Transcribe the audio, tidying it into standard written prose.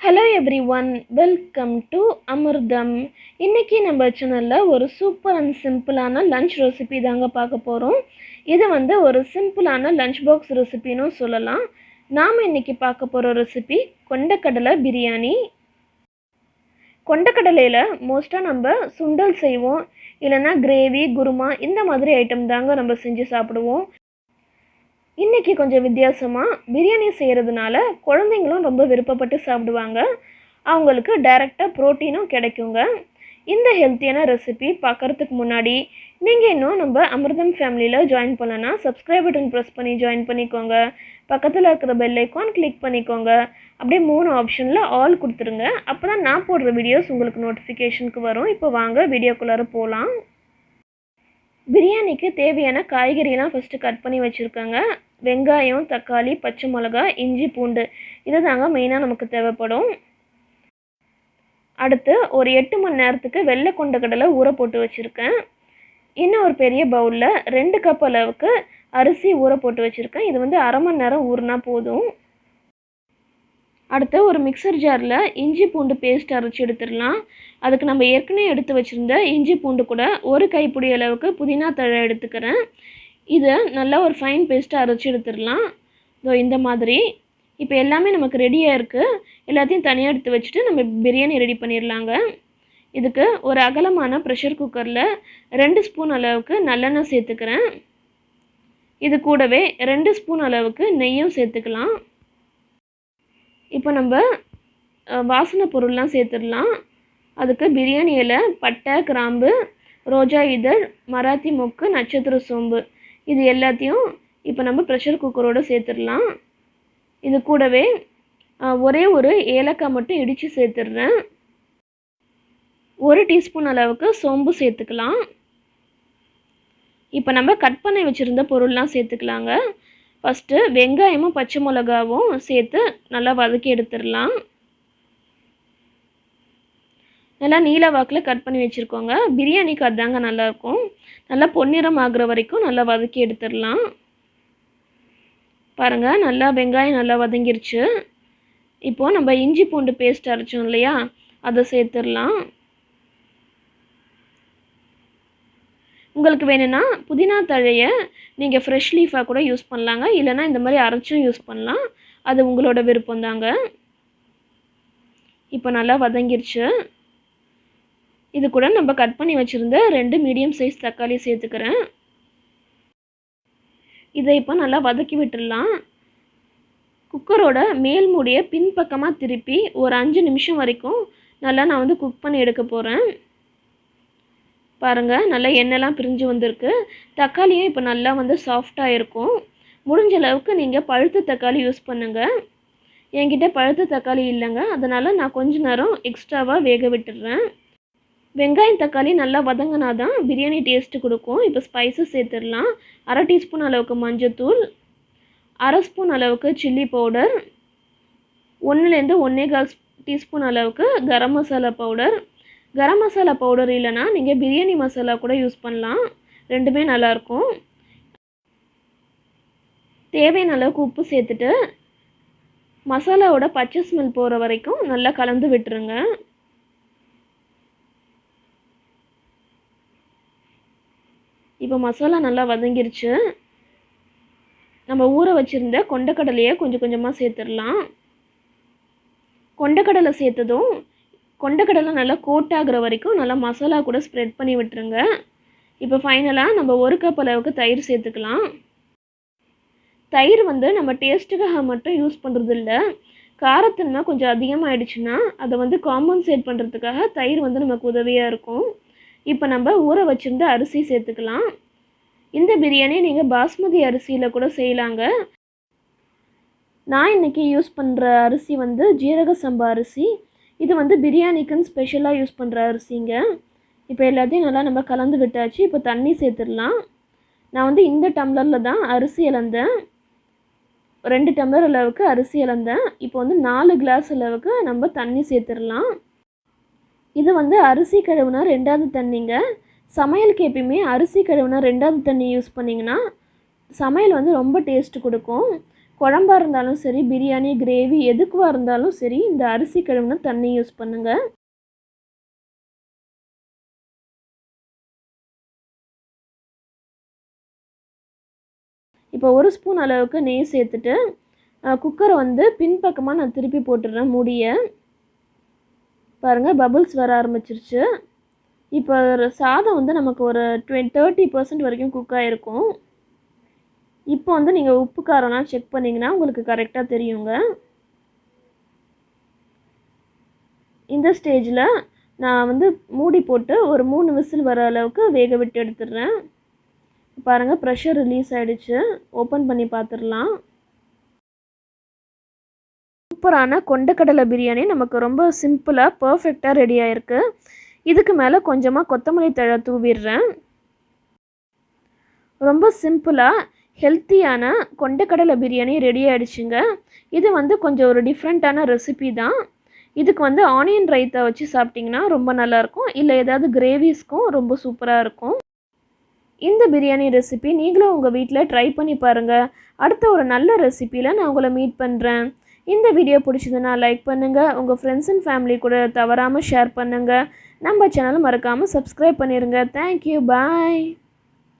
Hello everyone, welcome to Amirdham. இன்னைக்கு நம்ம சேனல்ல ஒரு சூப்பர் அண்ட் சிம்பிளான லஞ்ச் ரெசிபி தாங்க பார்க்க போறோம். இது ஒரு சிம்பிளான லஞ்ச் பாக்ஸ் ரெசிபின்னு சொல்லலாம். நாம இன்னைக்கு பார்க்க போற ரெசிபி கொண்டக்கடலை பிரியாணி. கொண்டக்கடலையில மோஸ்டா நம்ம சுண்டல் செய்வோம், இல்லனா கிரேவி, குருமா இந்த மாதிரி ஐட்டம் தாங்க நம்ம செஞ்சு சாப்பிடுவோம். இன்றைக்கி கொஞ்சம் வித்தியாசமாக பிரியாணி செய்கிறதுனால குழந்தைங்களும் ரொம்ப விருப்பப்பட்டு சாப்பிடுவாங்க. அவங்களுக்கு டைரெக்டாக ப்ரோட்டீனும் கிடைக்குங்க. இந்த ஹெல்த்தியான ரெசிபி பார்க்குறதுக்கு முன்னாடி நீங்கள் இன்னும் நம்ம அமிர்தம் ஃபேமிலியில் ஜாயின் பண்ணலன்னா சப்ஸ்கிரைப் பட்டன் ப்ரெஸ் பண்ணி ஜாயின் பண்ணிக்கோங்க. பக்கத்தில் இருக்கிற பெல் ஐக்கான் கிளிக் பண்ணிக்கோங்க. அப்படியே 3 ஆப்ஷனில் ஆல் கொடுத்துருங்க. அப்போ தான் நான் போடுற வீடியோஸ் உங்களுக்கு நோட்டிஃபிகேஷனுக்கு வரும். இப்போ வாங்க வீடியோக்குள்ளார போகலாம். பிரியாணிக்கு தேவையான காய்கறிலாம் ஃபஸ்ட்டு கட் பண்ணி வச்சுருக்கேங்க. வெங்காயம், தக்காளி, பச்சை மிளகா, இஞ்சி, பூண்டு இது தாங்க மெயினாக நமக்கு தேவைப்படும். அடுத்து ஒரு 8 மணி நேரத்துக்கு வெள்ளை கொண்டக்கடலை ஊற போட்டு வச்சுருக்கேன். இன்னும் ஒரு பெரிய பவுலில் 2 கப் அளவுக்கு அரிசி ஊற போட்டு வச்சுருக்கேன். இது அரை மணி நேரம் ஊறினா போதும். அடுத்து ஒரு மிக்சர் ஜாரில் இஞ்சி பூண்டு பேஸ்ட் அரைச்சி எடுத்துடலாம். அதுக்கு நம்ம ஏற்கனவே எடுத்து வச்சுருந்த இஞ்சி பூண்டு கூட ஒரு கைப்பிடி அளவுக்கு புதினா தழை எடுத்துக்கிறேன். இதை நல்லா ஒரு ஃபைன் பேஸ்ட்டாக அரைச்சி எடுத்துடலாம். இந்த மாதிரி இப்போ எல்லாமே நமக்கு ரெடியாக இருக்குது. எல்லாத்தையும் தனியாக எடுத்து வச்சுட்டு நம்ம பிரியாணி ரெடி பண்ணிடலாங்க. இதுக்கு ஒரு அகலமான ப்ரெஷர் குக்கரில் 2 ஸ்பூன் அளவுக்கு நல்லெண்ணெய் சேர்த்துக்கிறேன். இது கூடவே 2 ஸ்பூன் அளவுக்கு நெய்யும் சேர்த்துக்கலாம். இப்போ நம்ம வாசனை பொருள்லாம் சேர்த்துடலாம். அதுக்கு பிரியாணி இலை, பட்டை, கிராம்பு, ரோஜா இதழ், மராத்தி மொக்கு, நட்சத்திர சோம்பு இது எல்லாத்தையும் இப்போ நம்ம ப்ரெஷர் குக்கரோடு சேர்த்துடலாம். இது கூடவே ஒரே ஒரு ஏலக்காய் மட்டும் இடித்து சேர்த்துடுறேன். 1 டீஸ்பூன் அளவுக்கு சோம்பு சேர்த்துக்கலாம். இப்போ நம்ம கட் பண்ணி வச்சுருந்த பொருள்லாம் சேர்த்துக்கலாங்க. ஃபஸ்ட்டு வெங்காயமும் பச்சை மிளகாவும் சேர்த்து நல்லா வதக்கி எடுத்துடலாம். நல்லா நீல வாக்கில் கட் பண்ணி வச்சுருக்கோங்க. பிரியாணிக்கு அதாங்க நல்லாயிருக்கும். நல்லா பொன்னிறம் ஆகிற வரைக்கும் நல்லா வதக்கி எடுத்துடலாம். பாருங்கள், நல்லா வெங்காயம் நல்லா வதங்கிருச்சு. இப்போது நம்ம இஞ்சி பூண்டு பேஸ்ட் அரைச்சோம் இல்லையா, அதை சேர்த்துடலாம். உங்களுக்கு வேணும்னா புதினா தழையை நீங்கள் ஃப்ரெஷ் லீஃபாக கூட யூஸ் பண்ணலாங்க, இல்லைனா இந்த மாதிரி அரைச்சும் யூஸ் பண்ணலாம். அது உங்களோட விருப்பம் தாங்க. இப்போ நல்லா வதங்கிருச்சு. இது கூட நம்ம கட் பண்ணி வச்சுருந்த 2 மீடியம் சைஸ் தக்காளி சேர்த்துக்கிறேன். இதை இப்போ நல்லா வதக்கி விட்டுடலாம். குக்கரோட மேல் மூடியை பின்பக்கமாக திருப்பி ஒரு 5 நிமிஷம் வரைக்கும் நல்லா நான் குக் பண்ணி எடுக்க போகிறேன். பாருங்கள், நல்லா எண்ணெய்லாம் பிரிஞ்சு வந்திருக்கு. தக்காளியும் இப்போ நல்லா சாஃப்டாக இருக்கும். முடிஞ்ச அளவுக்கு நீங்கள் பழுத்த தக்காளி யூஸ் பண்ணுங்கள். என்கிட்ட பழுத்த தக்காளி இல்லைங்க, அதனால் நான் கொஞ்ச நேரம் எக்ஸ்ட்ராவாக வேக விட்டுடுறேன். வெங்காயம் தக்காளி நல்லா வதங்கினா தான் பிரியாணி டேஸ்ட்டு கொடுக்கும். இப்போ ஸ்பைசஸ் சேர்த்துடலாம். 1/2 டீஸ்பூன் அளவுக்கு மஞ்சத்தூள், 1/2 ஸ்பூன் அளவுக்கு சில்லி பவுடர், 1லேருந்து 1.25 டீஸ்பூன் அளவுக்கு கரம் மசாலா பவுடர். கரம் மசாலா பவுடர் இல்லைனா நீங்கள் பிரியாணி மசாலா கூட யூஸ் பண்ணலாம், ரெண்டுமே நல்லாயிருக்கும். தேவையான அளவுக்கு உப்பு சேர்த்துட்டு மசாலாவோட பச்சை ஸ்மெல் போகிற வரைக்கும் நல்லா கலந்து விட்டுருங்க. இப்போ மசாலா நல்லா வதங்கிருச்சு. நம்ம ஊற வச்சுருந்த கொண்டக்கடலையை கொஞ்சம் கொஞ்சமாக சேர்த்துடலாம். கொண்டக்கடலை சேர்த்ததும் கொண்டக்கடலை நல்லா கோட்டாகிற வரைக்கும் நல்லா மசாலா கூட ஸ்ப்ரெட் பண்ணி விட்டுருங்க. இப்போ ஃபைனலாக நம்ம 1 கப் அளவுக்கு தயிர் சேர்த்துக்கலாம். தயிர் நம்ம டேஸ்ட்டுக்காக மட்டும் யூஸ் பண்ணுறது இல்லை, காரத்தன்மை கொஞ்சம் அதிகமாகிடுச்சுன்னா அதை காம்பன்சேட் பண்ணுறதுக்காக தயிர் நமக்கு உதவியாக இருக்கும். இப்போ நம்ம ஊற வச்சுருந்த அரிசி சேர்த்துக்கலாம். இந்த பிரியாணி நீங்கள் பாஸ்மதி அரிசியில் கூட செய்யலாங்க. நான் இன்றைக்கி யூஸ் பண்ணுற அரிசி ஜீரக சம்பா அரிசி. இது பிரியாணிக்குன்னு ஸ்பெஷலாக யூஸ் பண்ணுற அரிசிங்க. இப்போ எல்லாத்தையும் நல்லா நம்ம கலந்து விட்டாச்சு. இப்போ தண்ணி சேர்த்துடலாம். நான் இந்த டம்ளரில் தான் அரிசி இழந்தேன். 2 டம்ளர் அளவுக்கு அரிசி இழந்தேன். இப்போ 4 கிளாஸ் அளவுக்கு நம்ம தண்ணி சேர்த்துடலாம். இது அரிசி கழுவுனா 2வது தண்ணிங்க. சமையலுக்கு எப்பயுமே அரிசி கழுவுனா 2வது தண்ணி யூஸ் பண்ணிங்கன்னா சமையல் ரொம்ப டேஸ்ட்டு கொடுக்கும். குழம்பா இருந்தாலும் சரி, பிரியாணி, கிரேவி எதுக்குவா இருந்தாலும் சரி, இந்த அரிசி கழுவுன தண்ணி யூஸ் பண்ணுங்க. இப்போ 1 ஸ்பூன் அளவுக்கு நெய் சேர்த்துட்டு குக்கரை வந்து பின்பக்கமாக நான் திருப்பி போட்டுடுறேன் மூடியை. பாருங்கள் பபுள்ஸ் வர ஆரம்பிச்சிருச்சு. இப்போ சாதம் வந்து நமக்கு ஒரு 30% வரைக்கும் குக் ஆகிருக்கும். இப்போ வந்து நீங்கள் உப்பு காரம்லாம் செக் பண்ணிங்கன்னா உங்களுக்கு கரெக்டாக தெரியுங்க. இந்த ஸ்டேஜில் நான் வந்து மூடி போட்டு ஒரு 3 விசில் வர அளவுக்கு வேக விட்டு எடுத்துடுறேன். பாருங்கள் ப்ரெஷர் ரிலீஸ் ஆகிடுச்சு. ஓப்பன் பண்ணி பார்த்துடலாம். சூப்பரான கொண்டக்கடலை பிரியாணி நமக்கு ரொம்ப சிம்பிளாக பர்ஃபெக்டாக ரெடி ஆகிருக்கு. இதுக்கு மேலே கொஞ்சமாக கொத்தமல்லி தழை தூவிடுறேன். ரொம்ப சிம்பிளாக ஹெல்த்தியான கொண்டக்கடலை பிரியாணி ரெடி ஆகிடுச்சுங்க. இது வந்து கொஞ்சம் ஒரு டிஃப்ரெண்ட்டான ரெசிபி தான். இதுக்கு வந்து ஆனியன் ரைத்தா வச்சு சாப்பிட்டிங்கன்னா ரொம்ப நல்லாயிருக்கும். இல்லை ஏதாவது கிரேவிஸ்க்கும் ரொம்ப சூப்பராக இருக்கும். இந்த பிரியாணி ரெசிபி நீங்களும் உங்கள் வீட்டில் ட்ரை பண்ணி பாருங்கள். அடுத்த ஒரு நல்ல ரெசிப்பியில் நான் உங்களை மீட் பண்ணுறேன். இந்த வீடியோ பிடிச்சதுன்னா லைக் பண்ணுங்கள். உங்கள் ஃப்ரெண்ட்ஸ் அண்ட் ஃபேமிலி கூட தவறாமல் ஷேர் பண்ணுங்கள். நம்ம சேனலை மறக்காமல் சப்ஸ்கிரைப் பண்ணிடுங்க. தேங்க்யூ, பாய்.